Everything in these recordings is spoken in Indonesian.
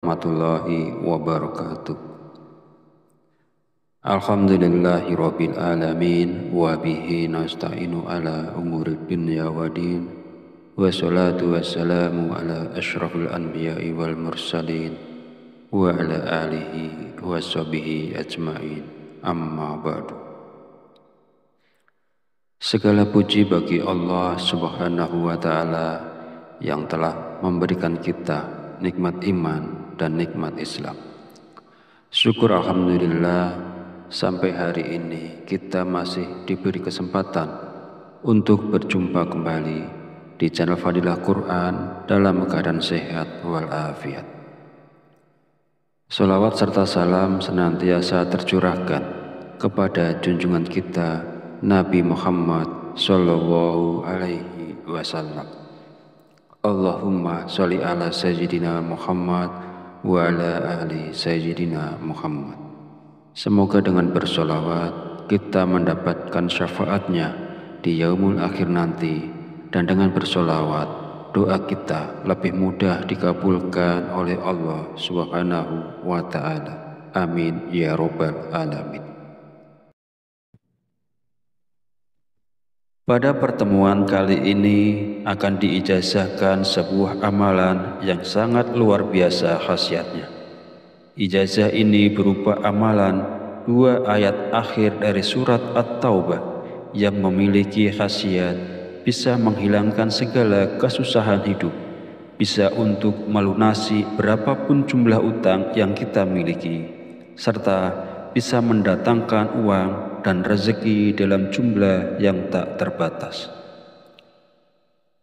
Warahmatullahi wabarakatuh. Alhamdulillahi rabbil alamin wa bihi nasta'inu ala umuri dunya waddin wassalatu wassalamu ala asyrafil anbiya'i wal mursalin wa ala alihi wa sahbihi ajma'in, amma ba'du. Segala puji bagi Allah subhanahu wa ta'ala yang telah memberikan kita nikmat iman dan nikmat Islam. Syukur alhamdulillah, sampai hari ini kita masih diberi kesempatan untuk berjumpa kembali di channel Fadilah Quran dalam keadaan sehat walafiat. Salawat serta salam senantiasa tercurahkan kepada junjungan kita Nabi Muhammad Sallallahu Alaihi Wasallam. Allahumma sholli ala sayyidina Muhammad wa ala ali sayyidina Muhammad. Semoga dengan bersolawat kita mendapatkan syafaatnya di yaumul akhir nanti, dan dengan bersolawat doa kita lebih mudah dikabulkan oleh Allah subhanahu wa ta'ala. Amin ya rabbal alamin. Pada pertemuan kali ini akan diijazahkan sebuah amalan yang sangat luar biasa khasiatnya. Ijazah ini berupa amalan 2 ayat akhir dari surat At-Taubah yang memiliki khasiat bisa menghilangkan segala kesusahan hidup, bisa untuk melunasi berapapun jumlah utang yang kita miliki, serta bisa mendatangkan uang dan rezeki dalam jumlah yang tak terbatas.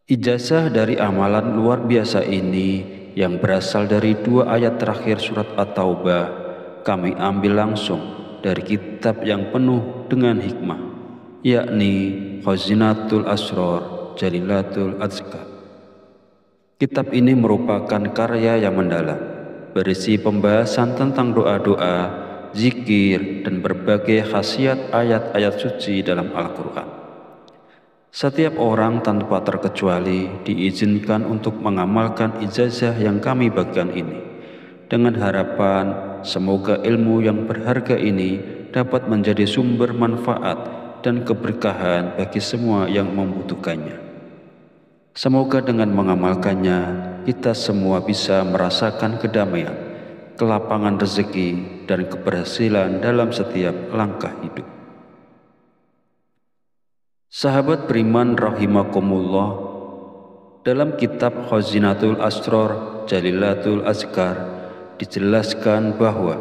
Ijazah dari amalan luar biasa ini yang berasal dari 2 ayat terakhir surat At-Taubah kami ambil langsung dari kitab yang penuh dengan hikmah, yakni Khazinatul Asrar Jalilatul Azkar. Kitab ini merupakan karya yang mendalam, berisi pembahasan tentang doa-doa, zikir, dan berbagai khasiat ayat-ayat suci dalam Al-Quran. Setiap orang tanpa terkecuali diizinkan untuk mengamalkan ijazah yang kami bagikan ini, dengan harapan semoga ilmu yang berharga ini dapat menjadi sumber manfaat dan keberkahan bagi semua yang membutuhkannya. Semoga dengan mengamalkannya kita semua bisa merasakan kedamaian, kelapangan rezeki, dan keberhasilan dalam setiap langkah hidup. Sahabat beriman rahimakumullah, dalam kitab Khazinatul Asrar Jalilatul Azkar dijelaskan bahwa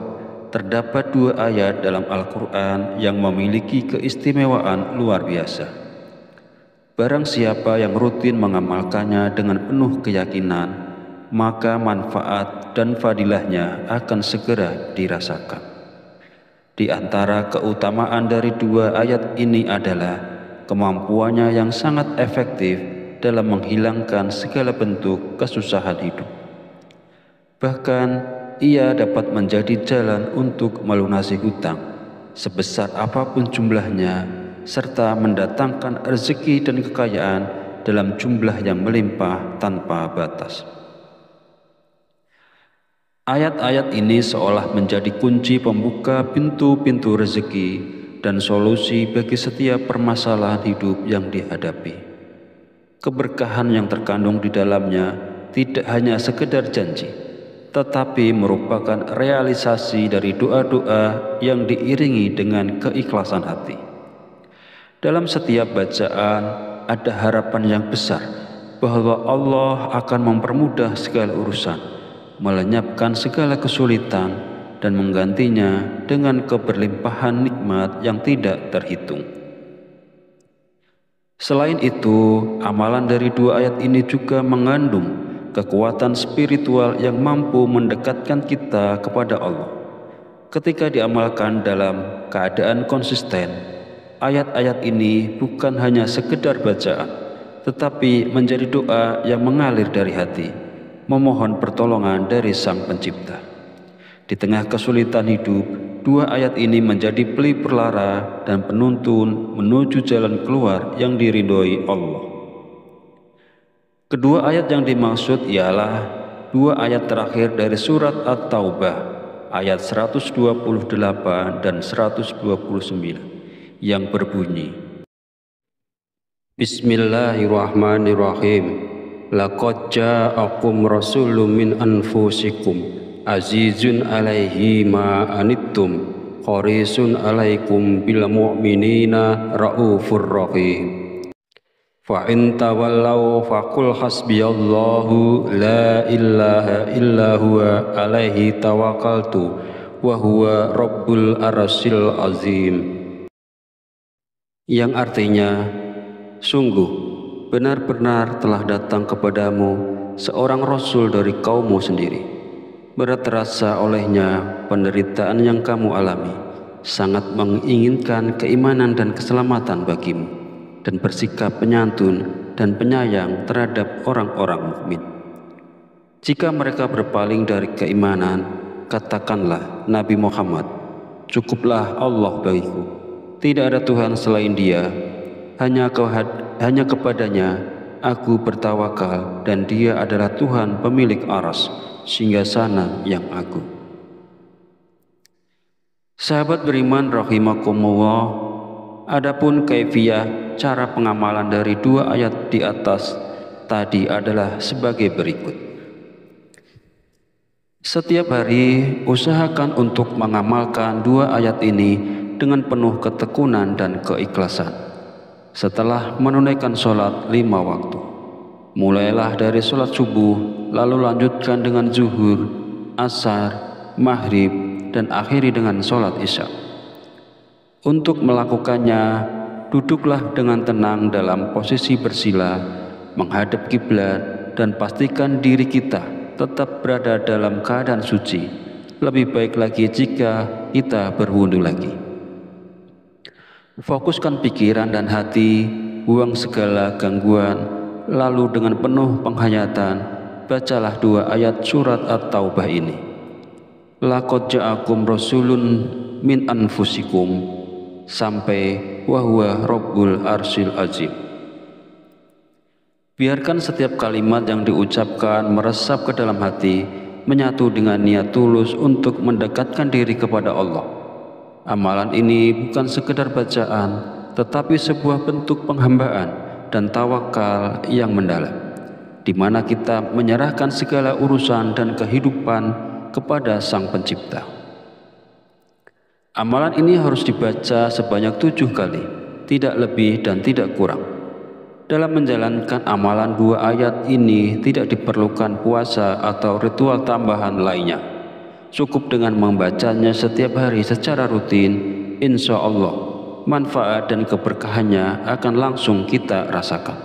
terdapat 2 ayat dalam Al-Quran yang memiliki keistimewaan luar biasa. Barang siapa yang rutin mengamalkannya dengan penuh keyakinan, maka manfaat dan fadilahnya akan segera dirasakan. Di antara keutamaan dari 2 ayat ini adalah kemampuannya yang sangat efektif dalam menghilangkan segala bentuk kesusahan hidup. Bahkan ia dapat menjadi jalan untuk melunasi hutang sebesar apapun jumlahnya, serta mendatangkan rezeki dan kekayaan dalam jumlah yang melimpah tanpa batas. Ayat-ayat ini seolah menjadi kunci pembuka pintu-pintu rezeki dan solusi bagi setiap permasalahan hidup yang dihadapi. Keberkahan yang terkandung di dalamnya tidak hanya sekedar janji, tetapi merupakan realisasi dari doa-doa yang diiringi dengan keikhlasan hati. Dalam setiap bacaan ada harapan yang besar bahwa Allah akan mempermudah segala urusan, melenyapkan segala kesulitan, dan menggantinya dengan keberlimpahan nikmat yang tidak terhitung. Selain itu, amalan dari 2 ayat ini juga mengandung kekuatan spiritual yang mampu mendekatkan kita kepada Allah. Ketika diamalkan dalam keadaan konsisten, ayat-ayat ini bukan hanya sekedar bacaan, tetapi menjadi doa yang mengalir dari hati, memohon pertolongan dari Sang Pencipta. Di tengah kesulitan hidup, 2 ayat ini menjadi pelipur lara dan penuntun menuju jalan keluar yang diridhoi Allah. Kedua ayat yang dimaksud ialah dua ayat terakhir dari surat At-Taubah ayat 128 dan 129 yang berbunyi, Bismillahirrahmanirrahim. Laqad ja'akum rasulun min anfusikum azizun alaihi ma anittum harisun alaikum bil mu'minina raufur rahim. Fa in tawallaw faqul hasbiyallahu la ilaha illa huwa alaihi tawakkaltu wa huwa rabbul arsyil azim. Yang artinya, sungguh benar-benar telah datang kepadamu seorang rasul dari kaummu sendiri. Berat terasa olehnya penderitaan yang kamu alami, sangat menginginkan keimanan dan keselamatan bagimu, dan bersikap penyantun dan penyayang terhadap orang-orang mukmin. Jika mereka berpaling dari keimanan, katakanlah Nabi Muhammad, cukuplah Allah bagiku, tidak ada Tuhan selain Dia, hanya kepadanya aku bertawakal, dan Dia adalah Tuhan pemilik aras, singgasana yang agung. Sahabat beriman rahimakumullah, adapun kaifiyah cara pengamalan dari dua ayat di atas tadi adalah sebagai berikut. Setiap hari usahakan untuk mengamalkan dua ayat ini dengan penuh ketekunan dan keikhlasan. Setelah menunaikan sholat 5 waktu, mulailah dari sholat subuh, lalu lanjutkan dengan zuhur, asar, maghrib, dan akhiri dengan sholat isya. Untuk melakukannya, duduklah dengan tenang dalam posisi bersila, menghadap kiblat, dan pastikan diri kita tetap berada dalam keadaan suci. Lebih baik lagi jika kita berwudu lagi. Fokuskan pikiran dan hati, buang segala gangguan, lalu dengan penuh penghayatan, bacalah dua ayat surat At-Taubah ini. Laqad ja'akum rasulun min anfusikum sampai wa huwa rabbul arsyil azim. Biarkan setiap kalimat yang diucapkan meresap ke dalam hati, menyatu dengan niat tulus untuk mendekatkan diri kepada Allah. Amalan ini bukan sekedar bacaan, tetapi sebuah bentuk penghambaan dan tawakal yang mendalam, di mana kita menyerahkan segala urusan dan kehidupan kepada Sang Pencipta. Amalan ini harus dibaca sebanyak 7 kali, tidak lebih dan tidak kurang. Dalam menjalankan amalan dua ayat ini tidak diperlukan puasa atau ritual tambahan lainnya. Cukup dengan membacanya setiap hari secara rutin, insya Allah manfaat dan keberkahannya akan langsung kita rasakan.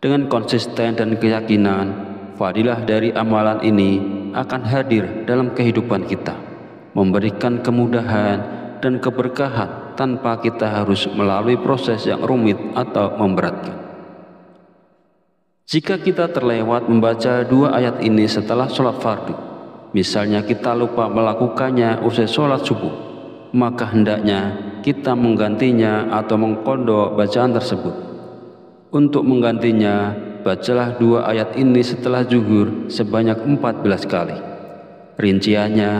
Dengan konsisten dan keyakinan, fadilah dari amalan ini akan hadir dalam kehidupan kita, memberikan kemudahan dan keberkahan tanpa kita harus melalui proses yang rumit atau memberatkan. Jika kita terlewat membaca dua ayat ini setelah sholat fardu, misalnya kita lupa melakukannya usai sholat subuh, maka hendaknya kita menggantinya atau mengqadha bacaan tersebut. Untuk menggantinya, bacalah dua ayat ini setelah zuhur sebanyak 14 kali. Rinciannya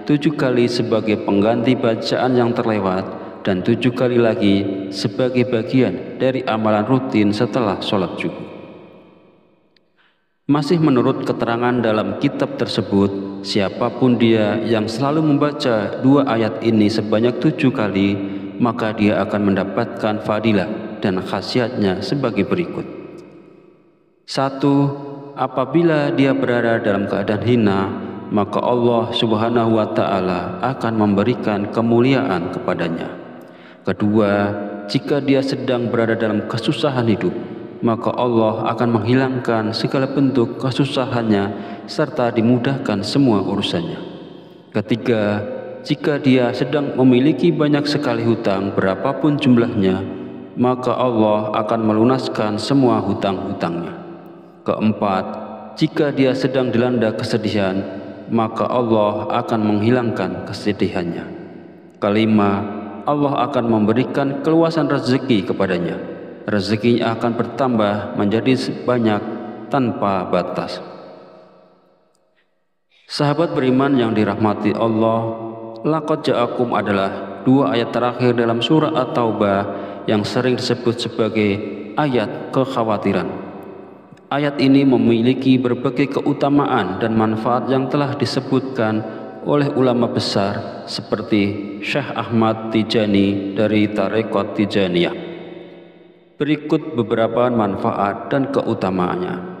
7 kali sebagai pengganti bacaan yang terlewat dan 7 kali lagi sebagai bagian dari amalan rutin setelah sholat zuhur. Masih menurut keterangan dalam kitab tersebut, siapapun dia yang selalu membaca dua ayat ini sebanyak 7 kali, maka dia akan mendapatkan fadilah dan khasiatnya sebagai berikut. 1. Apabila dia berada dalam keadaan hina, maka Allah Subhanahu wa Ta'ala akan memberikan kemuliaan kepadanya. 2. Jika dia sedang berada dalam kesusahan hidup, maka Allah akan menghilangkan segala bentuk kesusahannya serta dimudahkan semua urusannya. 3. Jika dia sedang memiliki banyak sekali hutang berapapun jumlahnya, maka Allah akan melunaskan semua hutang-hutangnya. 4. Jika dia sedang dilanda kesedihan, maka Allah akan menghilangkan kesedihannya. 5. Allah akan memberikan keluasan rezeki kepadanya. Rezekinya akan bertambah menjadi banyak tanpa batas. Sahabat beriman yang dirahmati Allah, laqad ja'akum adalah dua ayat terakhir dalam surah At-Taubah yang sering disebut sebagai ayat kekhawatiran. Ayat ini memiliki berbagai keutamaan dan manfaat yang telah disebutkan oleh ulama besar seperti Syekh Ahmad Tijani dari Tarekat Tijaniyah. Berikut beberapa manfaat dan keutamaannya.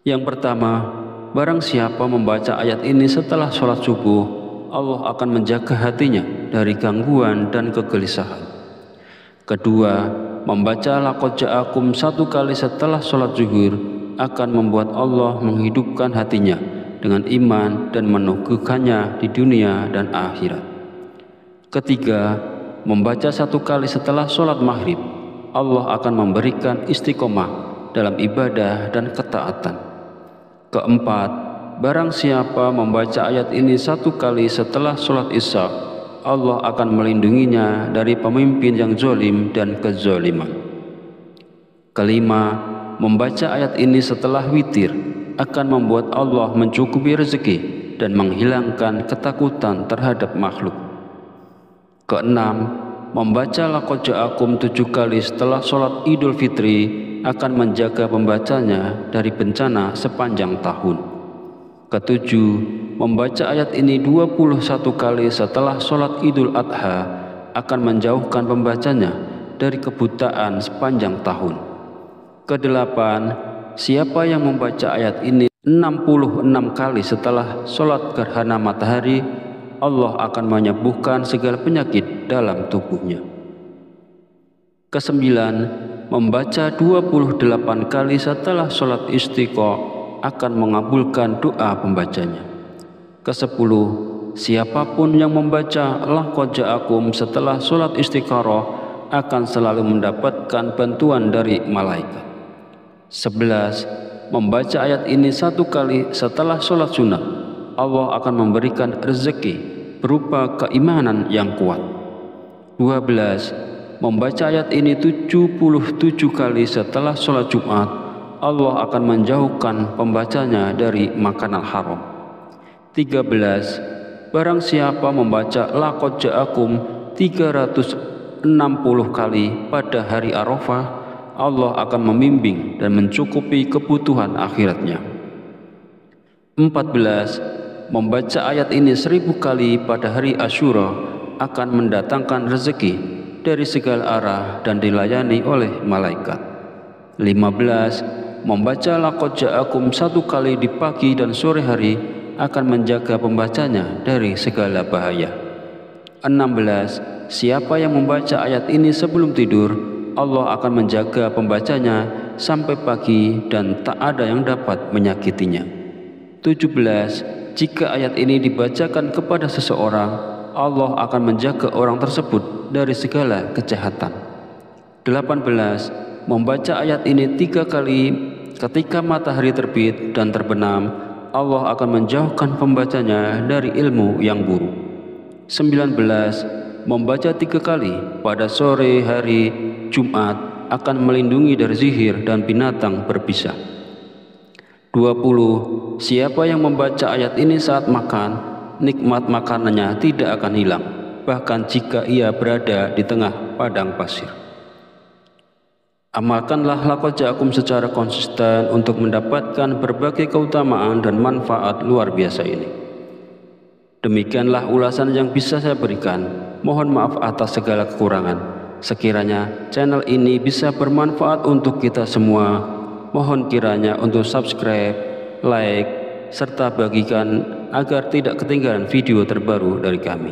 Yang pertama, barang siapa membaca ayat ini setelah sholat subuh, Allah akan menjaga hatinya dari gangguan dan kegelisahan. Kedua, membaca laqad ja'akum satu kali setelah sholat zuhur akan membuat Allah menghidupkan hatinya dengan iman dan meneguhkannya di dunia dan akhirat. Ketiga, membaca satu kali setelah sholat maghrib, Allah akan memberikan istiqomah dalam ibadah dan ketaatan. Keempat, barang siapa membaca ayat ini satu kali setelah sholat isya, Allah akan melindunginya dari pemimpin yang zalim dan kezaliman. Kelima, membaca ayat ini setelah witir akan membuat Allah mencukupi rezeki dan menghilangkan ketakutan terhadap makhluk. Keenam, membaca laqad ja'akum 7 kali setelah sholat Idul Fitri akan menjaga pembacanya dari bencana sepanjang tahun. Ketujuh, membaca ayat ini 21 kali setelah sholat Idul Adha akan menjauhkan pembacanya dari kebutaan sepanjang tahun. Kedelapan, siapa yang membaca ayat ini 66 kali setelah sholat gerhana matahari, Allah akan menyembuhkan segala penyakit dalam tubuhnya. Kesembilan, membaca 28 kali setelah sholat istiqo akan mengabulkan doa pembacanya. Kesepuluh, siapapun yang membaca laqad ja'akum setelah sholat istikharah akan selalu mendapatkan bantuan dari malaikat. 11, membaca ayat ini satu kali setelah sholat sunnah, Allah akan memberikan rezeki berupa keimanan yang kuat. 12, membaca ayat ini 77 kali setelah sholat Jumat, Allah akan menjauhkan pembacanya dari makanan haram. 13, barang siapa membaca laqad ja'akum 360 kali pada hari Arafah, Allah akan membimbing dan mencukupi kebutuhan akhiratnya. 14, membaca ayat ini 1000 kali pada hari Asyura akan mendatangkan rezeki dari segala arah dan dilayani oleh malaikat. 15, membaca laqad ja'akum satu kali di pagi dan sore hari akan menjaga pembacanya dari segala bahaya. 16, siapa yang membaca ayat ini sebelum tidur, Allah akan menjaga pembacanya sampai pagi dan tak ada yang dapat menyakitinya. 17, jika ayat ini dibacakan kepada seseorang, Allah akan menjaga orang tersebut dari segala kejahatan. 18, membaca ayat ini 3 kali ketika matahari terbit dan terbenam, Allah akan menjauhkan pembacanya dari ilmu yang buruk. 19, membaca 3 kali pada sore hari Jumat akan melindungi dari sihir dan binatang berbisa. 20, siapa yang membaca ayat ini saat makan, nikmat makanannya tidak akan hilang, bahkan jika ia berada di tengah padang pasir. Amalkanlah laqad ja'akum secara konsisten untuk mendapatkan berbagai keutamaan dan manfaat luar biasa ini. Demikianlah ulasan yang bisa saya berikan. Mohon maaf atas segala kekurangan. Sekiranya channel ini bisa bermanfaat untuk kita semua, mohon kiranya untuk subscribe, like, serta bagikan agar tidak ketinggalan video terbaru dari kami.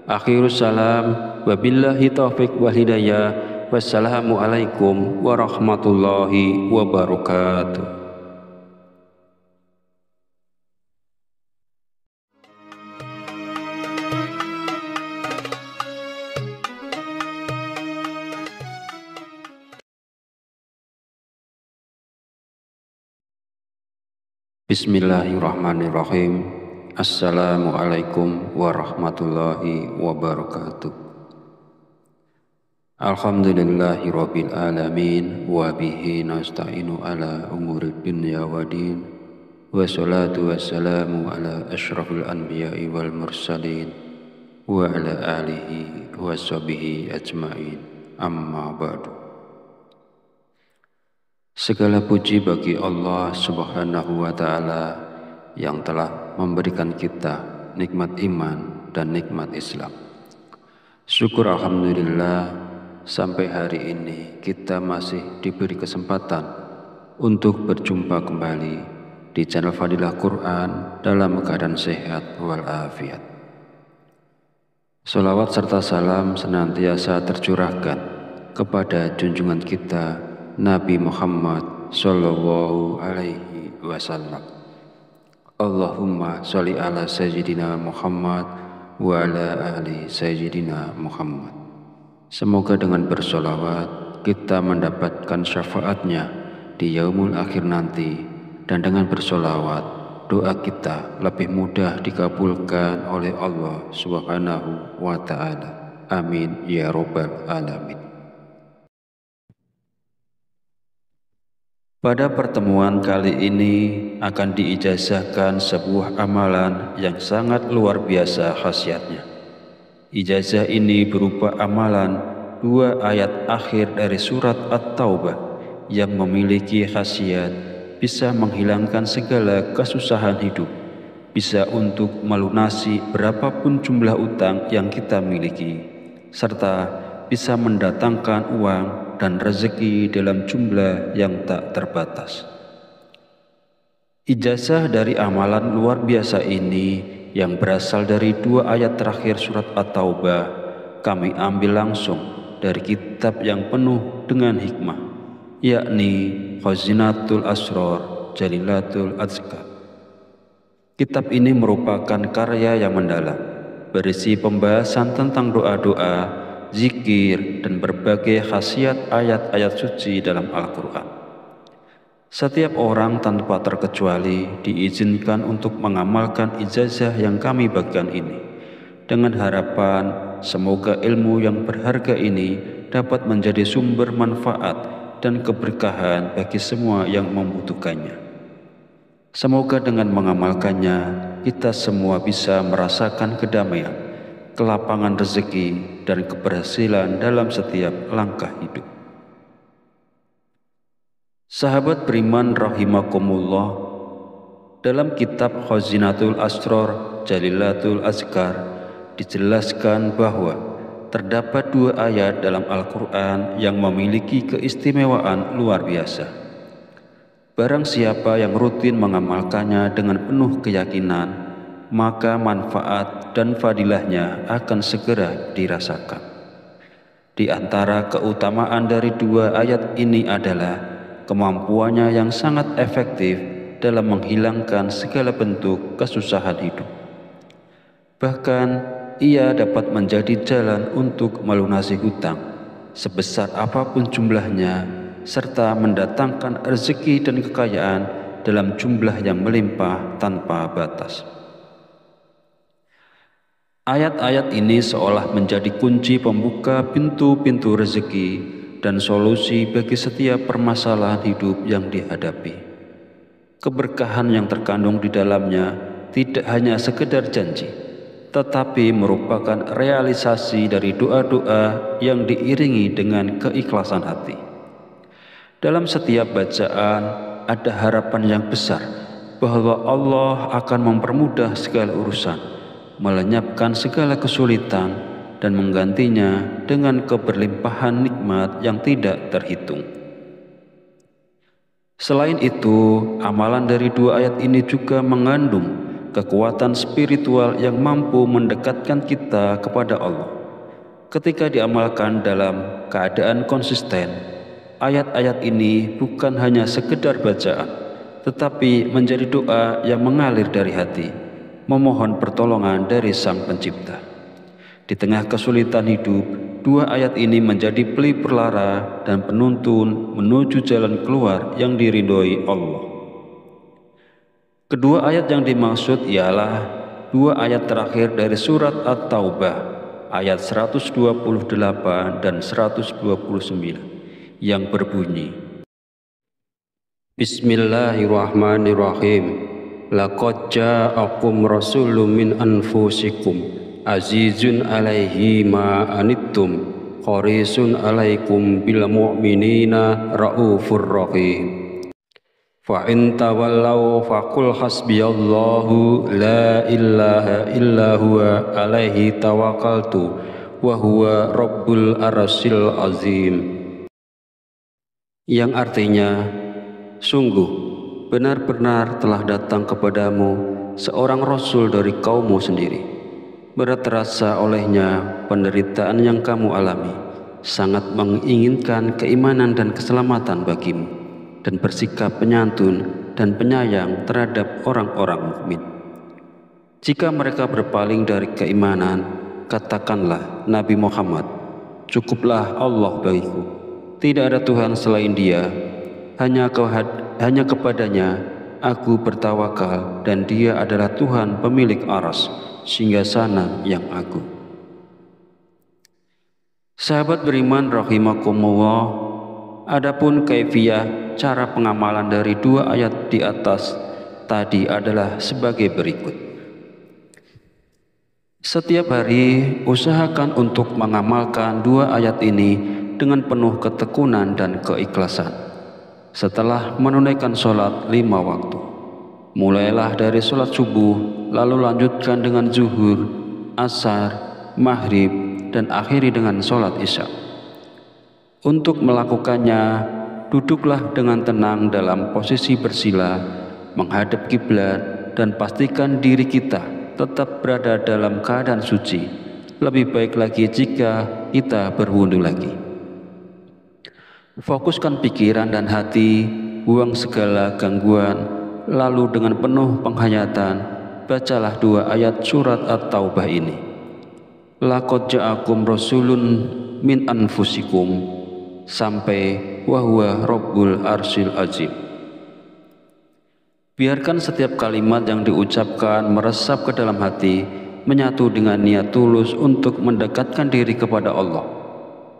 Akhirus salam, wabillahi taufiq wal hidayah. Wassalamualaikum warahmatullahi wabarakatuh. Bismillahirrahmanirrahim. Assalamualaikum warahmatullahi wabarakatuh. Alhamdulillahi rabbil alamin wa bihi nasta'inu ala umuri dunya wa din. wassalatu wassalamu ala asyrafil anbiya'i wal mursalin wa ala alihi wa sahbihi ajma'in, amma ba'du. Segala puji bagi Allah Subhanahu wa Ta'ala yang telah memberikan kita nikmat iman dan nikmat Islam. Syukur alhamdulillah, sampai hari ini kita masih diberi kesempatan untuk berjumpa kembali di channel Fadilah Quran dalam keadaan sehat walafiat. Sholawat serta salam senantiasa tercurahkan kepada junjungan kita Nabi Muhammad Sallallahu Alaihi Wasallam. Allahumma sholli ala Sayyidina Muhammad wa ala ali Sayyidina Muhammad. Semoga dengan bersolawat kita mendapatkan syafaatnya di yaumul akhir nanti, dan dengan bersolawat doa kita lebih mudah dikabulkan oleh Allah Subhanahu wa Ta'ala. Amin ya Rabbal Alamin. Pada pertemuan kali ini akan diijazahkan sebuah amalan yang sangat luar biasa khasiatnya. Ijazah ini berupa amalan 2 ayat akhir dari surat At-Taubah yang memiliki khasiat bisa menghilangkan segala kesusahan hidup, bisa untuk melunasi berapapun jumlah utang yang kita miliki, serta bisa mendatangkan uang dan rezeki dalam jumlah yang tak terbatas. Ijazah dari amalan luar biasa ini yang berasal dari 2 ayat terakhir surat At-Taubah kami ambil langsung dari kitab yang penuh dengan hikmah, yakni Khazinatul Asrar Jalilatul Azkar. Kitab ini merupakan karya yang mendalam, berisi pembahasan tentang doa-doa, zikir, dan berbagai khasiat ayat-ayat suci dalam Al-Quran. Setiap orang tanpa terkecuali diizinkan untuk mengamalkan ijazah yang kami bagikan ini, dengan harapan semoga ilmu yang berharga ini dapat menjadi sumber manfaat dan keberkahan bagi semua yang membutuhkannya. Semoga dengan mengamalkannya kita semua bisa merasakan kedamaian, kelapangan rezeki, dan keberhasilan dalam setiap langkah hidup. Sahabat beriman rahimakumullah, dalam kitab Khazinatul Asrar Jalilatul Azkar dijelaskan bahwa terdapat 2 ayat dalam Al-Quran yang memiliki keistimewaan luar biasa. Barang siapa yang rutin mengamalkannya dengan penuh keyakinan, maka manfaat dan fadilahnya akan segera dirasakan. Di antara keutamaan dari 2 ayat ini adalah kemampuannya yang sangat efektif dalam menghilangkan segala bentuk kesusahan hidup. Bahkan ia dapat menjadi jalan untuk melunasi hutang sebesar apapun jumlahnya, serta mendatangkan rezeki dan kekayaan dalam jumlah yang melimpah tanpa batas. Ayat-ayat ini seolah menjadi kunci pembuka pintu-pintu rezeki dan solusi bagi setiap permasalahan hidup yang dihadapi. Keberkahan yang terkandung di dalamnya tidak hanya sekedar janji, tetapi merupakan realisasi dari doa-doa yang diiringi dengan keikhlasan hati. Dalam setiap bacaan ada harapan yang besar bahwa Allah akan mempermudah segala urusan, melenyapkan segala kesulitan, dan menggantinya dengan keberlimpahan nikmat yang tidak terhitung. Selain itu, amalan dari 2 ayat ini juga mengandung kekuatan spiritual yang mampu mendekatkan kita kepada Allah. Ketika diamalkan dalam keadaan konsisten, ayat-ayat ini bukan hanya sekedar bacaan, tetapi menjadi doa yang mengalir dari hati, memohon pertolongan dari Sang Pencipta. Di tengah kesulitan hidup, 2 ayat ini menjadi pelipur lara dan penuntun menuju jalan keluar yang diridhoi Allah. Kedua ayat yang dimaksud ialah 2 ayat terakhir dari surat At-Taubah, ayat 128 dan 129, yang berbunyi, Bismillahirrahmanirrahim. Laqad ja'akum rasulun min anfusikum azizun alaihi ma anittum harisun alaikum bil mu'minina raufur rahim. Fa in tawallaw faqul hasbiyallahu la ilaha illa huwa alaihi tawakkaltu wa huwa rabbul arsyil azim. Yang artinya, sungguh benar-benar telah datang kepadamu seorang rasul dari kaummu sendiri. Berat terasa olehnya penderitaan yang kamu alami, sangat menginginkan keimanan dan keselamatan bagimu, dan bersikap penyantun dan penyayang terhadap orang-orang mukmin. Jika mereka berpaling dari keimanan, katakanlah Nabi Muhammad, cukuplah Allah bagiku, tidak ada Tuhan selain Dia, hanya kepadanya aku bertawakal, dan Dia adalah Tuhan pemilik aras, singgasana yang agung. Sahabat beriman rahimakumullah, adapun kaifiyah cara pengamalan dari dua ayat di atas tadi adalah sebagai berikut. Setiap hari usahakan untuk mengamalkan dua ayat ini dengan penuh ketekunan dan keikhlasan. Setelah menunaikan sholat 5 waktu, mulailah dari sholat subuh, lalu lanjutkan dengan zuhur, asar, maghrib, dan akhiri dengan sholat isya. Untuk melakukannya, duduklah dengan tenang dalam posisi bersila, menghadap kiblat, dan pastikan diri kita tetap berada dalam keadaan suci. Lebih baik lagi jika kita berwudu lagi. Fokuskan pikiran dan hati, buang segala gangguan, lalu dengan penuh penghayatan, bacalah dua ayat surat At-Taubah ini. Laqad ja'akum rasulun min anfusikum sampai wa huwa rabbul arsyil azim. Biarkan setiap kalimat yang diucapkan meresap ke dalam hati, menyatu dengan niat tulus untuk mendekatkan diri kepada Allah.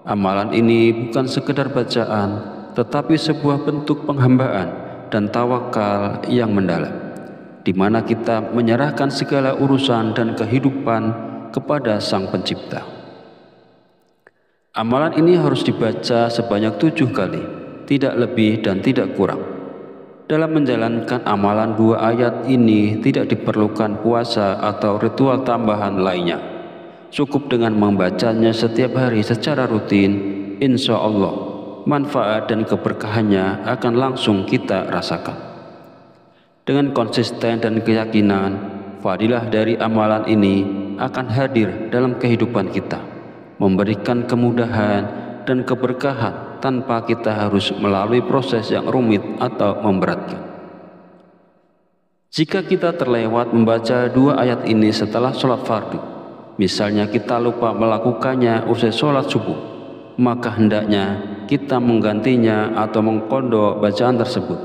Amalan ini bukan sekedar bacaan, tetapi sebuah bentuk penghambaan dan tawakal yang mendalam, di mana kita menyerahkan segala urusan dan kehidupan kepada Sang Pencipta. Amalan ini harus dibaca sebanyak 7 kali, tidak lebih dan tidak kurang. Dalam menjalankan amalan dua ayat ini tidak diperlukan puasa atau ritual tambahan lainnya. Cukup dengan membacanya setiap hari secara rutin, insya Allah manfaat dan keberkahannya akan langsung kita rasakan. Dengan konsisten dan keyakinan, fadilah dari amalan ini akan hadir dalam kehidupan kita, memberikan kemudahan dan keberkahan tanpa kita harus melalui proses yang rumit atau memberatkan. Jika kita terlewat membaca dua ayat ini setelah sholat fardu, misalnya kita lupa melakukannya usai sholat subuh, maka hendaknya kita menggantinya atau mengqadha bacaan tersebut.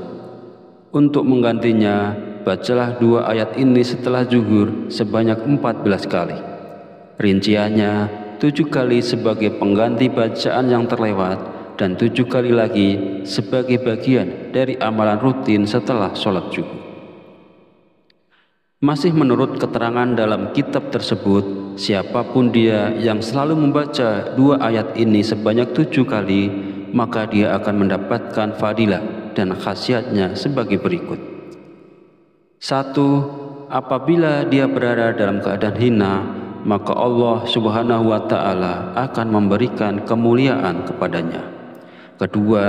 Untuk menggantinya, bacalah dua ayat ini setelah zuhur sebanyak 14 kali. Rinciannya, 7 kali sebagai pengganti bacaan yang terlewat dan 7 kali lagi sebagai bagian dari amalan rutin setelah sholat zuhur. Masih menurut keterangan dalam kitab tersebut, siapapun dia yang selalu membaca dua ayat ini sebanyak 7 kali, maka dia akan mendapatkan fadilah dan khasiatnya sebagai berikut. 1. Apabila dia berada dalam keadaan hina, maka Allah Subhanahu wa Ta'ala akan memberikan kemuliaan kepadanya. Kedua,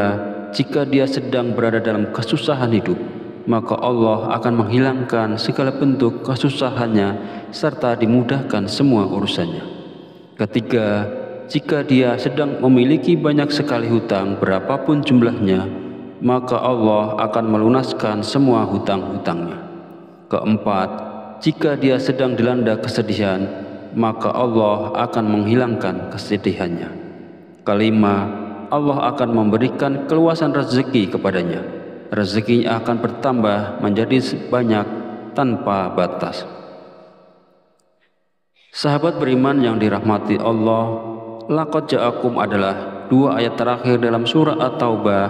jika dia sedang berada dalam kesusahan hidup, maka Allah akan menghilangkan segala bentuk kesusahannya serta dimudahkan semua urusannya. Ketiga, jika dia sedang memiliki banyak sekali hutang berapapun jumlahnya, maka Allah akan melunaskan semua hutang-hutangnya. Keempat, jika dia sedang dilanda kesedihan, maka Allah akan menghilangkan kesedihannya. Kelima, Allah akan memberikan keluasan rezeki kepadanya. Rezekinya akan bertambah menjadi banyak tanpa batas. Sahabat beriman yang dirahmati Allah, laqad ja'akum adalah dua ayat terakhir dalam surah At-Taubah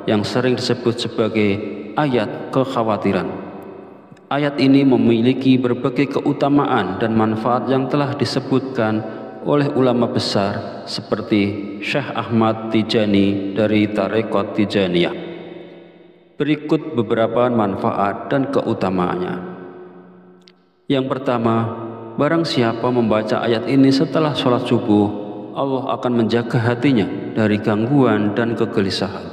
yang sering disebut sebagai ayat kekhawatiran. Ayat ini memiliki berbagai keutamaan dan manfaat yang telah disebutkan oleh ulama besar seperti Syekh Ahmad Tijani dari Tarekat Tijaniyah. Berikut beberapa manfaat dan keutamaannya. Yang pertama, barang siapa membaca ayat ini setelah sholat subuh, Allah akan menjaga hatinya dari gangguan dan kegelisahan.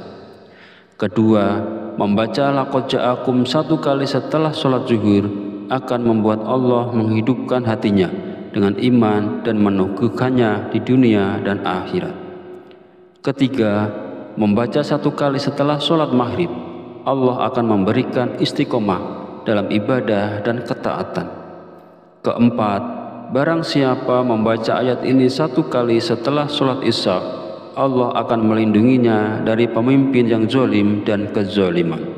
Kedua, membaca laqad ja'akum 1 kali setelah sholat zuhur akan membuat Allah menghidupkan hatinya dengan iman dan meneguhkannya di dunia dan akhirat. Ketiga, membaca 1 kali setelah sholat maghrib, Allah akan memberikan istiqomah dalam ibadah dan ketaatan. Keempat, barang siapa membaca ayat ini 1 kali setelah sholat isya, Allah akan melindunginya dari pemimpin yang zalim dan kezaliman.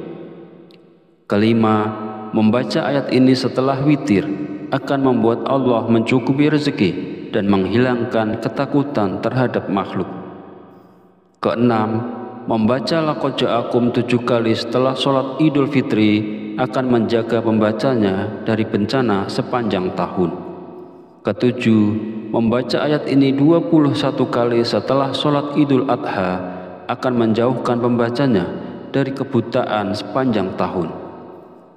Kelima, membaca ayat ini setelah witir akan membuat Allah mencukupi rezeki dan menghilangkan ketakutan terhadap makhluk. Keenam, membaca laqad ja'akum 7 kali setelah sholat Idul Fitri akan menjaga pembacanya dari bencana sepanjang tahun. Ketujuh, membaca ayat ini 21 kali setelah sholat Idul Adha akan menjauhkan pembacanya dari kebutaan sepanjang tahun.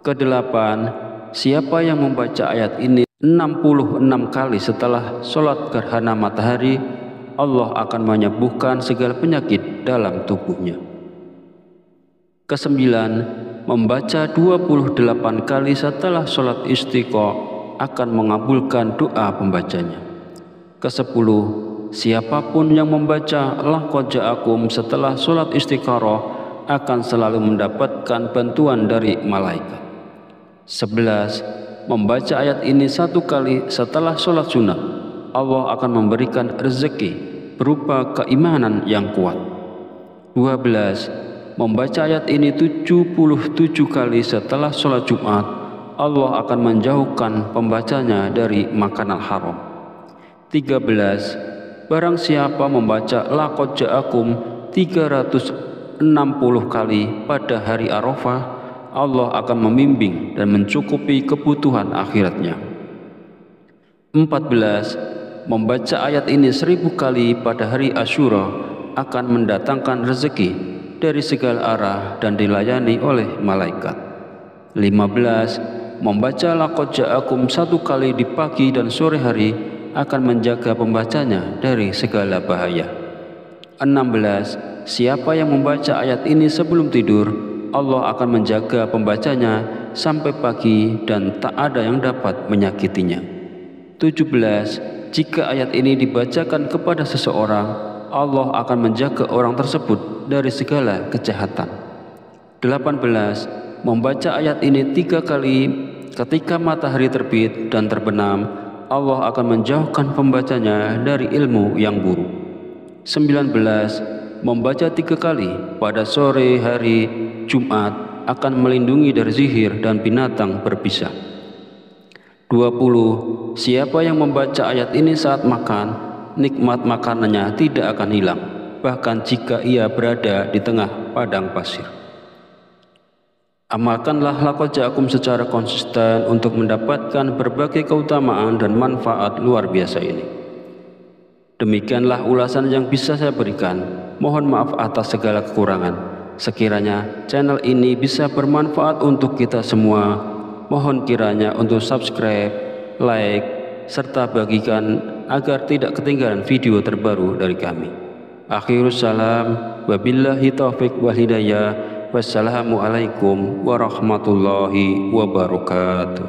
Kedelapan, siapa yang membaca ayat ini 66 kali setelah sholat gerhana matahari, Allah akan menyembuhkan segala penyakit dalam tubuhnya. Kesembilan, membaca 28 kali setelah sholat istiqa akan mengabulkan doa pembacanya. Kesepuluh, siapapun yang membaca laqad ja'akum setelah sholat istikharah akan selalu mendapatkan bantuan dari malaikat. 11, membaca ayat ini 1 kali setelah sholat sunnah, Allah akan memberikan rezeki berupa keimanan yang kuat. 12, membaca ayat ini 77 kali setelah sholat Jumat, Allah akan menjauhkan pembacanya dari makanan haram. 13, barang siapa membaca laqad ja'akum 360 kali pada hari Arafah, Allah akan membimbing dan mencukupi kebutuhan akhiratnya. 14, membaca ayat ini 1000 kali pada hari Asyura akan mendatangkan rezeki dari segala arah dan dilayani oleh malaikat. 15, membaca laqad ja'akum 1 kali di pagi dan sore hari akan menjaga pembacanya dari segala bahaya. 16, siapa yang membaca ayat ini sebelum tidur, Allah akan menjaga pembacanya sampai pagi dan tak ada yang dapat menyakitinya. 17, jika ayat ini dibacakan kepada seseorang, Allah akan menjaga orang tersebut dari segala kejahatan. 18, membaca ayat ini 3 kali ketika matahari terbit dan terbenam, Allah akan menjauhkan pembacanya dari ilmu yang buruk. 19, membaca 3 kali pada sore hari Jumat akan melindungi dari sihir dan binatang berbisa. 20, siapa yang membaca ayat ini saat makan, nikmat makanannya tidak akan hilang, bahkan jika ia berada di tengah padang pasir. Amalkanlah laqad ja'akum secara konsisten untuk mendapatkan berbagai keutamaan dan manfaat luar biasa ini. Demikianlah ulasan yang bisa saya berikan. Mohon maaf atas segala kekurangan. Sekiranya channel ini bisa bermanfaat untuk kita semua, mohon kiranya untuk subscribe, like, serta bagikan agar tidak ketinggalan video terbaru dari kami. Akhirus salam, wabillahi taufiq wal hidayah. Wassalamualaikum warahmatullahi wabarakatuh.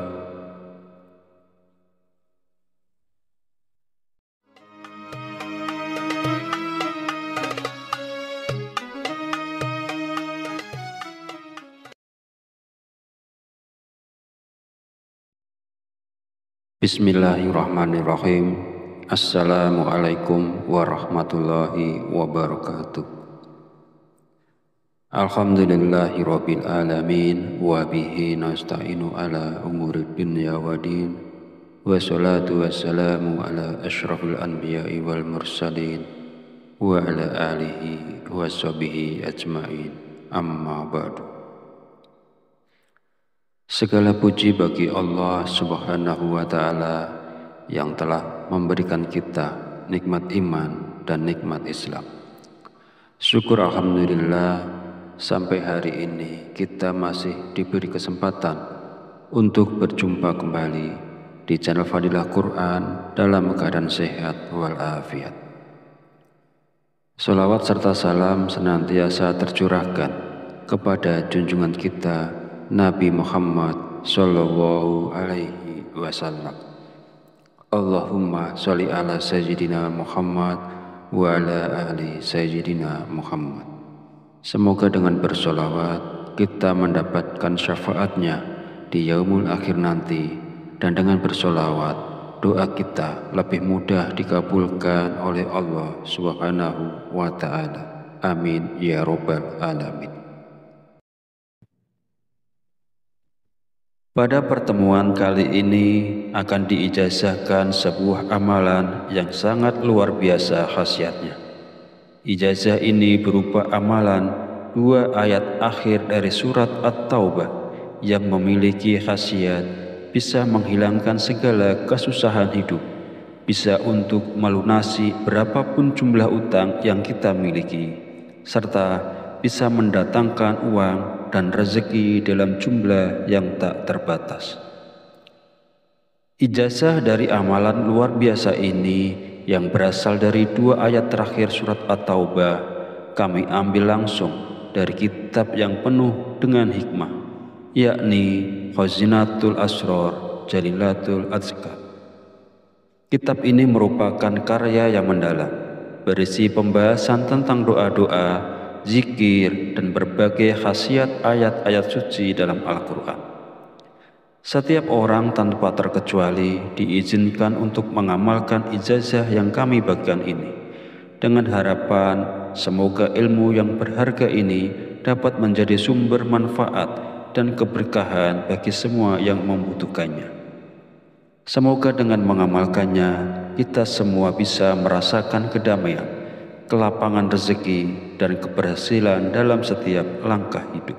Bismillahirrahmanirrahim. Assalamualaikum warahmatullahi wabarakatuh. Alhamdulillahi rabbil alamin wa bihi nasta'inu ala umuri dunya wa din, wa salatu wassalamu ala asyrafil anbiya'i wal mursalin wa ala alihi wa sahbihi ajma'in, amma ba'du. Segala puji bagi Allah Subhanahu wa Ta'ala yang telah memberikan kita nikmat iman dan nikmat Islam. Syukur alhamdulillah, sampai hari ini kita masih diberi kesempatan untuk berjumpa kembali di channel Fadilah Quran dalam keadaan sehat walafiat. Salawat serta salam senantiasa tercurahkan kepada junjungan kita Nabi Muhammad Sallallahu Alaihi Wasallam. Allahumma sholli ala Sayyidina Muhammad wa ala ali Sayyidina Muhammad. Semoga dengan bersolawat kita mendapatkan syafaatnya di yaumul akhir nanti, dan dengan bersolawat doa kita lebih mudah dikabulkan oleh Allah Subhanahu wa Ta'ala. Amin ya Rabbal Alamin. Pada pertemuan kali ini akan diijazahkan sebuah amalan yang sangat luar biasa khasiatnya. Ijazah ini berupa amalan 2 ayat akhir dari surat At-Taubah yang memiliki khasiat bisa menghilangkan segala kesusahan hidup, bisa untuk melunasi berapapun jumlah utang yang kita miliki, serta bisa mendatangkan uang dan rezeki dalam jumlah yang tak terbatas. Ijazah dari amalan luar biasa ini yang berasal dari 2 ayat terakhir surat At-Taubah kami ambil langsung dari kitab yang penuh dengan hikmah, yakni Khazinatul Asrar Jalilatul Azkar. Kitab ini merupakan karya yang mendalam, berisi pembahasan tentang doa-doa, zikir, dan berbagai khasiat ayat-ayat suci dalam Al-Quran. Setiap orang tanpa terkecuali diizinkan untuk mengamalkan ijazah yang kami bagikan ini, dengan harapan semoga ilmu yang berharga ini dapat menjadi sumber manfaat dan keberkahan bagi semua yang membutuhkannya. Semoga dengan mengamalkannya kita semua bisa merasakan kedamaian, kelapangan rezeki, dan keberhasilan dalam setiap langkah hidup.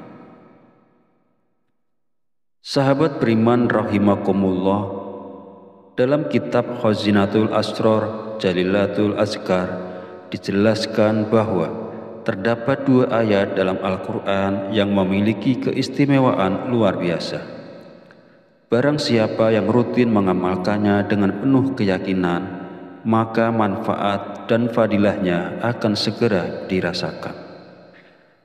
Sahabat beriman rahimakumullah, dalam kitab Khazinatul Asrar Jalilatul Azkar dijelaskan bahwa terdapat 2 ayat dalam Al-Quran yang memiliki keistimewaan luar biasa. Barang siapa yang rutin mengamalkannya dengan penuh keyakinan, maka manfaat dan fadilahnya akan segera dirasakan.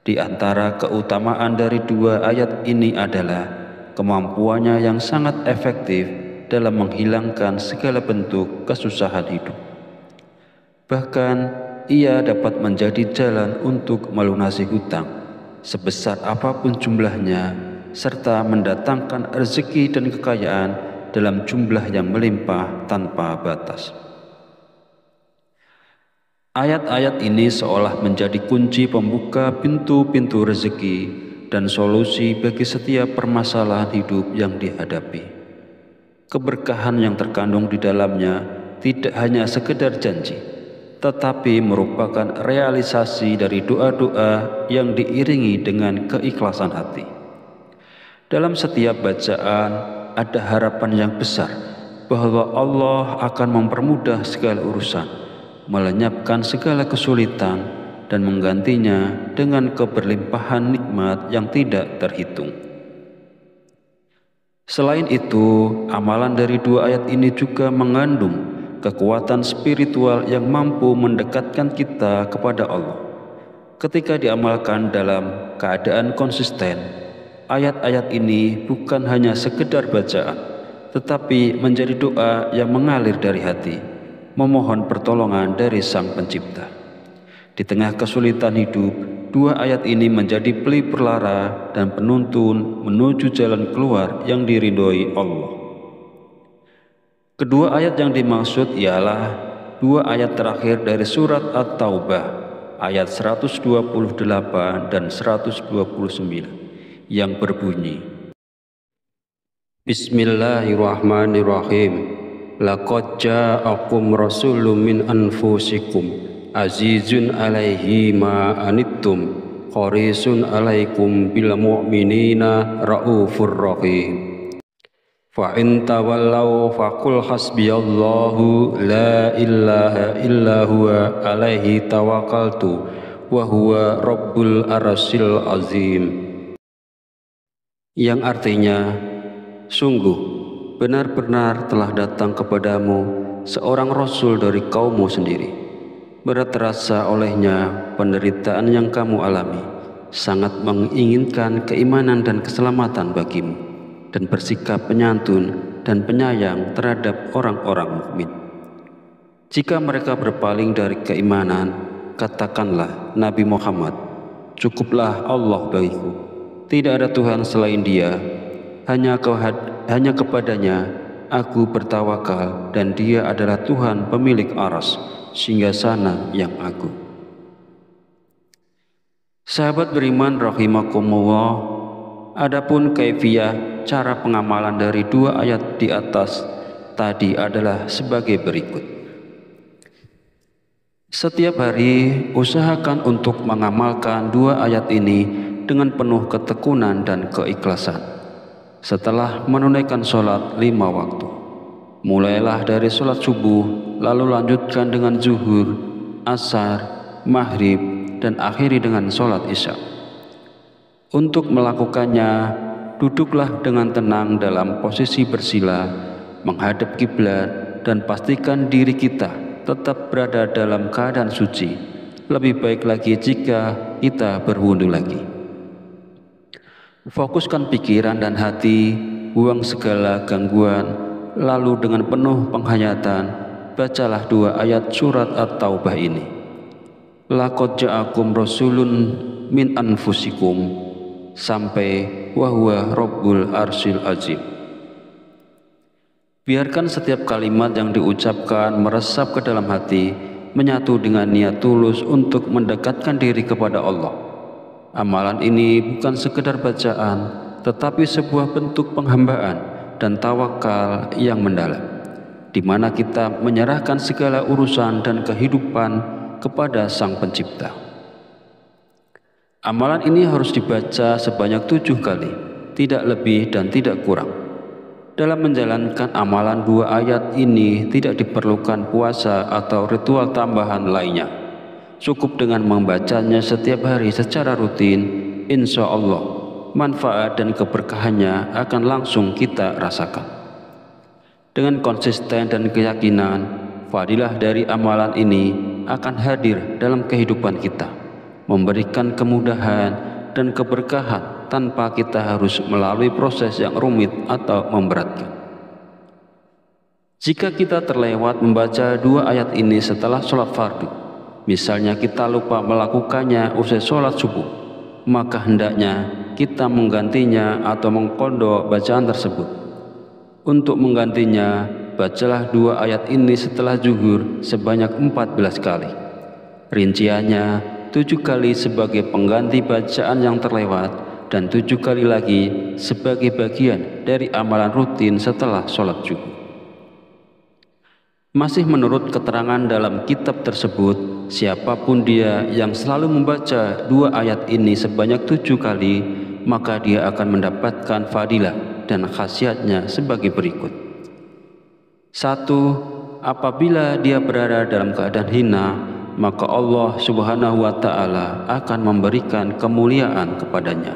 Di antara keutamaan dari 2 ayat ini adalah kemampuannya yang sangat efektif dalam menghilangkan segala bentuk kesusahan hidup. Bahkan ia dapat menjadi jalan untuk melunasi hutang sebesar apapun jumlahnya, serta mendatangkan rezeki dan kekayaan dalam jumlah yang melimpah tanpa batas. Ayat-ayat ini seolah menjadi kunci pembuka pintu-pintu rezeki dan solusi bagi setiap permasalahan hidup yang dihadapi. Keberkahan yang terkandung di dalamnya tidak hanya sekedar janji, tetapi merupakan realisasi dari doa-doa yang diiringi dengan keikhlasan hati. Dalam setiap bacaan ada harapan yang besar bahwa Allah akan mempermudah segala urusan, melenyapkan segala kesulitan, dan menggantinya dengan keberlimpahan nikmat yang tidak terhitung. Selain itu, amalan dari 2 ayat ini juga mengandung kekuatan spiritual yang mampu mendekatkan kita kepada Allah. Ketika diamalkan dalam keadaan konsisten, ayat-ayat ini bukan hanya sekedar bacaan, tetapi menjadi doa yang mengalir dari hati, memohon pertolongan dari Sang Pencipta. Di tengah kesulitan hidup, 2 ayat ini menjadi pelipur lara dan penuntun menuju jalan keluar yang diridhoi Allah. Kedua ayat yang dimaksud ialah 2 ayat terakhir dari surat At-Taubah, ayat 128 dan 129, yang berbunyi, Bismillahirrahmanirrahim. Laqad ja'akum rasulun min anfusikum azizun alaihi ma anittum harisun 'alaikum bil mu'minina raufur rahim. Fa in tawallaw faqul hasbiyallahu la ilaha illa huwa alaihi tawakkaltu wa huwa rabbul arsyil azim. Yang artinya, sungguh benar-benar telah datang kepadamu seorang rasul dari kaummu sendiri. Berat terasa olehnya penderitaan yang kamu alami, sangat menginginkan keimanan dan keselamatan bagimu, dan bersikap penyantun dan penyayang terhadap orang-orang mukmin. Jika mereka berpaling dari keimanan, katakanlah Nabi Muhammad, cukuplah Allah bagiku, tidak ada Tuhan selain Dia, hanya kepadanya aku bertawakal, dan Dia adalah Tuhan pemilik aras, singgasana yang agung. Sahabat beriman rahimakumullah, adapun kaifiyah cara pengamalan dari dua ayat di atas tadi adalah sebagai berikut. Setiap hari usahakan untuk mengamalkan dua ayat ini dengan penuh ketekunan dan keikhlasan. Setelah menunaikan sholat 5 waktu, mulailah dari sholat subuh, lalu lanjutkan dengan zuhur, asar, maghrib, dan akhiri dengan sholat isya. Untuk melakukannya, duduklah dengan tenang dalam posisi bersila, menghadap kiblat, dan pastikan diri kita tetap berada dalam keadaan suci. Lebih baik lagi jika kita berwudu lagi. Fokuskan pikiran dan hati, buang segala gangguan, lalu dengan penuh penghayatan, bacalah dua ayat surat At-Taubah ini. Laqad ja'akum rasulun min anfusikum, sampai wa huwa rabbul arsyil azim. Biarkan setiap kalimat yang diucapkan meresap ke dalam hati, menyatu dengan niat tulus untuk mendekatkan diri kepada Allah. Amalan ini bukan sekedar bacaan, tetapi sebuah bentuk penghambaan dan tawakal yang mendalam, di mana kita menyerahkan segala urusan dan kehidupan kepada Sang Pencipta. Amalan ini harus dibaca sebanyak 7 kali, tidak lebih dan tidak kurang. Dalam menjalankan amalan dua ayat ini tidak diperlukan puasa atau ritual tambahan lainnya. Cukup dengan membacanya setiap hari secara rutin, insya Allah manfaat dan keberkahannya akan langsung kita rasakan. Dengan konsisten dan keyakinan, fadilah dari amalan ini akan hadir dalam kehidupan kita, memberikan kemudahan dan keberkahan tanpa kita harus melalui proses yang rumit atau memberatkan. Jika kita terlewat membaca dua ayat ini setelah sholat fardu, misalnya kita lupa melakukannya usai sholat subuh, maka hendaknya kita menggantinya atau mengqadha bacaan tersebut. Untuk menggantinya, bacalah dua ayat ini setelah zuhur sebanyak 14 kali. Rinciannya, 7 kali sebagai pengganti bacaan yang terlewat dan 7 kali lagi sebagai bagian dari amalan rutin setelah sholat zuhur. Masih menurut keterangan dalam kitab tersebut, siapapun dia yang selalu membaca dua ayat ini sebanyak 7 kali, maka dia akan mendapatkan fadilah dan khasiatnya sebagai berikut. 1. Apabila dia berada dalam keadaan hina, maka Allah Subhanahu wa Ta'ala akan memberikan kemuliaan kepadanya.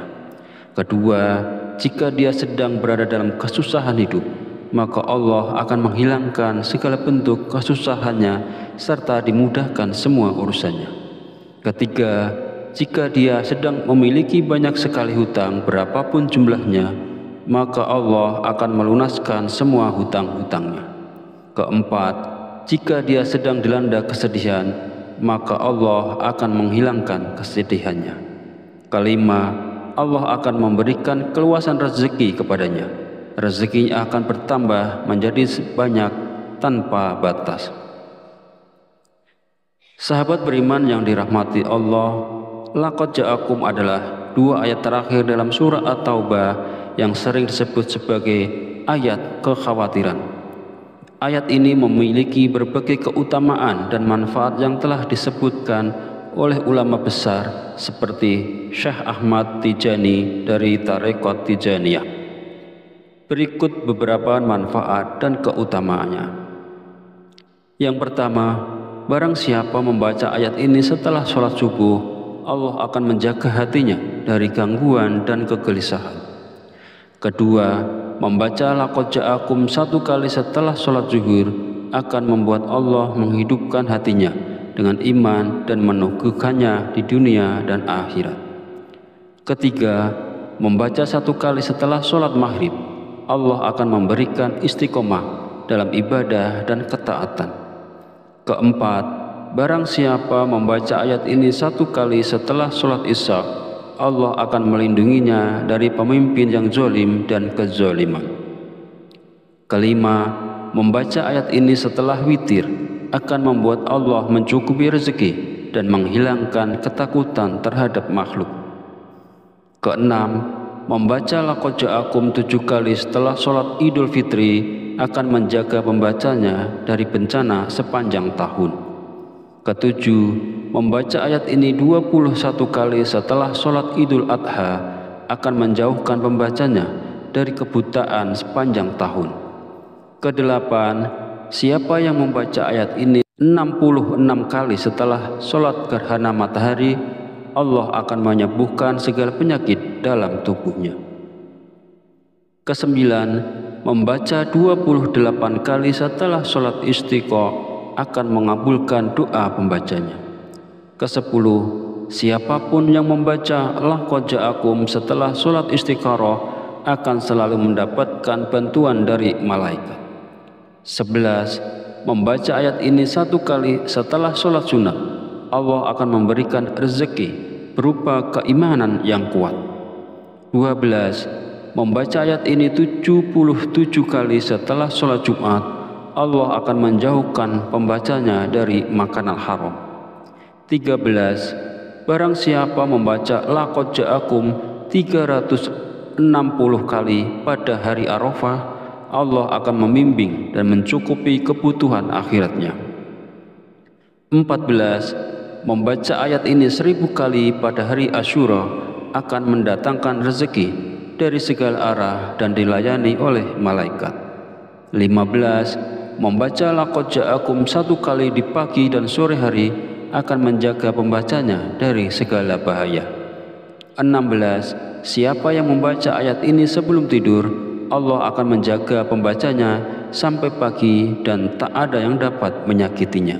Kedua, jika dia sedang berada dalam kesusahan hidup, maka Allah akan menghilangkan segala bentuk kesusahannya serta dimudahkan semua urusannya. Ketiga, jika dia sedang memiliki banyak sekali hutang berapapun jumlahnya, maka Allah akan melunaskan semua hutang-hutangnya. Keempat, jika dia sedang dilanda kesedihan, maka Allah akan menghilangkan kesedihannya. Kelima, Allah akan memberikan keluasan rezeki kepadanya. Rezekinya akan bertambah menjadi banyak tanpa batas. Sahabat beriman yang dirahmati Allah, laqad ja'akum adalah dua ayat terakhir dalam surah At-Taubah yang sering disebut sebagai ayat kekhawatiran. Ayat ini memiliki berbagai keutamaan dan manfaat yang telah disebutkan oleh ulama besar seperti Syekh Ahmad Tijani dari Tarekat Tijaniyah. Berikut beberapa manfaat dan keutamaannya. Yang pertama, barang siapa membaca ayat ini setelah sholat subuh, Allah akan menjaga hatinya dari gangguan dan kegelisahan. Kedua, membaca laqad ja'akum 1 kali setelah sholat zuhur akan membuat Allah menghidupkan hatinya dengan iman dan meneguhkannya di dunia dan akhirat. Ketiga, membaca 1 kali setelah sholat maghrib, Allah akan memberikan istiqomah dalam ibadah dan ketaatan. Keempat, barang siapa membaca ayat ini 1 kali setelah sholat isya, Allah akan melindunginya dari pemimpin yang zalim dan kezaliman. Kelima, membaca ayat ini setelah witir akan membuat Allah mencukupi rezeki dan menghilangkan ketakutan terhadap makhluk. Keenam, membaca laqad ja'akum 7 kali setelah sholat Idul Fitri akan menjaga pembacanya dari bencana sepanjang tahun. Ketujuh, membaca ayat ini 21 kali setelah sholat Idul Adha akan menjauhkan pembacanya dari kebutaan sepanjang tahun. Kedelapan, siapa yang membaca ayat ini 66 kali setelah sholat gerhana matahari, Allah akan menyembuhkan segala penyakit dalam tubuhnya. Kesembilan, membaca 28 kali setelah sholat istiqa akan mengabulkan doa pembacanya. Kesepuluh, siapapun yang membaca laqad ja'akum setelah sholat istikharah akan selalu mendapatkan bantuan dari malaikat. 11. Membaca ayat ini 1 kali setelah sholat sunnah, Allah akan memberikan rezeki berupa keimanan yang kuat. 12. Membaca ayat ini 77 kali setelah sholat Jumat, Allah akan menjauhkan pembacanya dari makanan haram. 13. Barang siapa membaca laqad ja'akum 360 kali pada hari Arafah, Allah akan membimbing dan mencukupi kebutuhan akhiratnya. 14. Membaca ayat ini 1000 kali pada hari Asyura akan mendatangkan rezeki dari segala arah dan dilayani oleh malaikat. 15. Membaca laqad ja'akum 1 kali di pagi dan sore hari akan menjaga pembacanya dari segala bahaya. 16. Siapa yang membaca ayat ini sebelum tidur, Allah akan menjaga pembacanya sampai pagi dan tak ada yang dapat menyakitinya.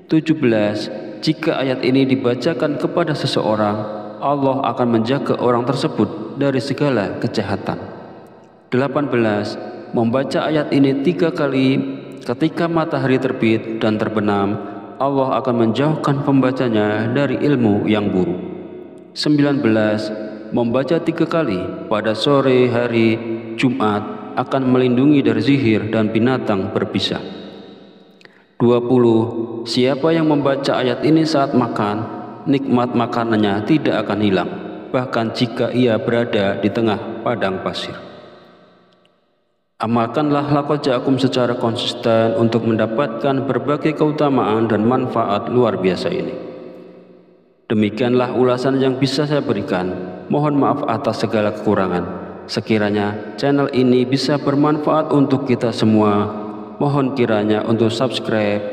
17. Jika ayat ini dibacakan kepada seseorang, Allah akan menjaga orang tersebut dari segala kejahatan. 18. Membaca ayat ini 3 kali ketika matahari terbit dan terbenam, Allah akan menjauhkan pembacanya dari ilmu yang buruk. 19. Membaca 3 kali pada sore hari Jumat akan melindungi dari sihir dan binatang berbisa. 20. Siapa yang membaca ayat ini saat makan, nikmat makanannya tidak akan hilang, bahkan jika ia berada di tengah padang pasir. Amalkanlah laqad ja'akum secara konsisten untuk mendapatkan berbagai keutamaan dan manfaat luar biasa ini. Demikianlah ulasan yang bisa saya berikan. Mohon maaf atas segala kekurangan. Sekiranya channel ini bisa bermanfaat untuk kita semua, mohon kiranya untuk subscribe,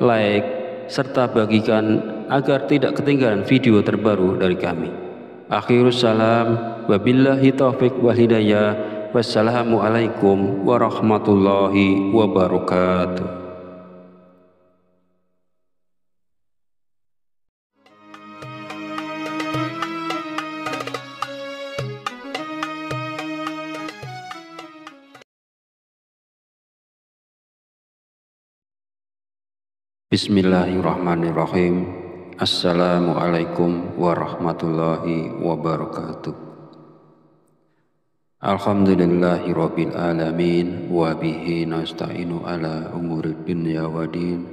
like, serta bagikan agar tidak ketinggalan video terbaru dari kami. Akhirus salam, wabillahi taufiq wal hidayah. Wassalamualaikum warahmatullahi wabarakatuh. Bismillahirrahmanirrahim. Assalamualaikum warahmatullahi wabarakatuh. Alhamdulillahi rabbil alamin, wa bihi nasta'inu ala umuri dunya wa din,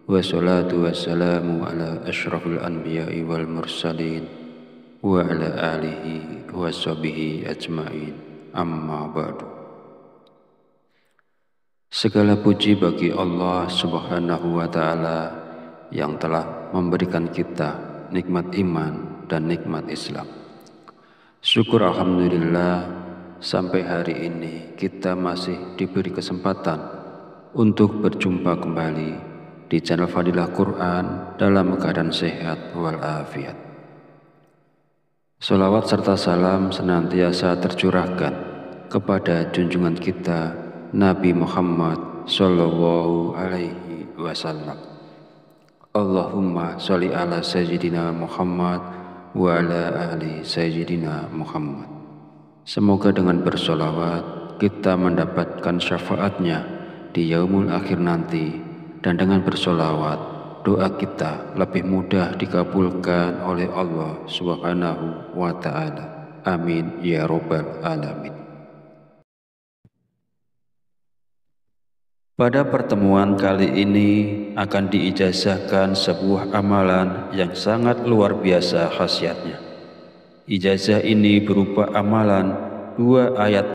wassalatu wassalamu ala asyrafil anbiya'i wal mursalin, wa ala alihi wa sahbihi ajma'in, amma ba'du. Segala puji bagi Allah Subhanahu wa ta'ala yang telah memberikan kita nikmat iman, dan nikmat Islam. Syukur alhamdulillah, sampai hari ini kita masih diberi kesempatan untuk berjumpa kembali di channel Fadilah Quran dalam keadaan sehat walafiat. Sholawat serta salam senantiasa tercurahkan kepada junjungan kita Nabi Muhammad Sallallahu Alaihi Wasallam. Allahumma sholli ala Sayyidina Muhammad wa ala ali Sayyidina Muhammad. Semoga dengan bersolawat kita mendapatkan syafaatnya di yaumul akhir nanti, dan dengan bersolawat doa kita lebih mudah dikabulkan oleh Allah Subhanahu wa ta'ala. Amin ya Rabbal Alamin. Pada pertemuan kali ini akan diijazahkan sebuah amalan yang sangat luar biasa khasiatnya. Ijazah ini berupa amalan 2 ayat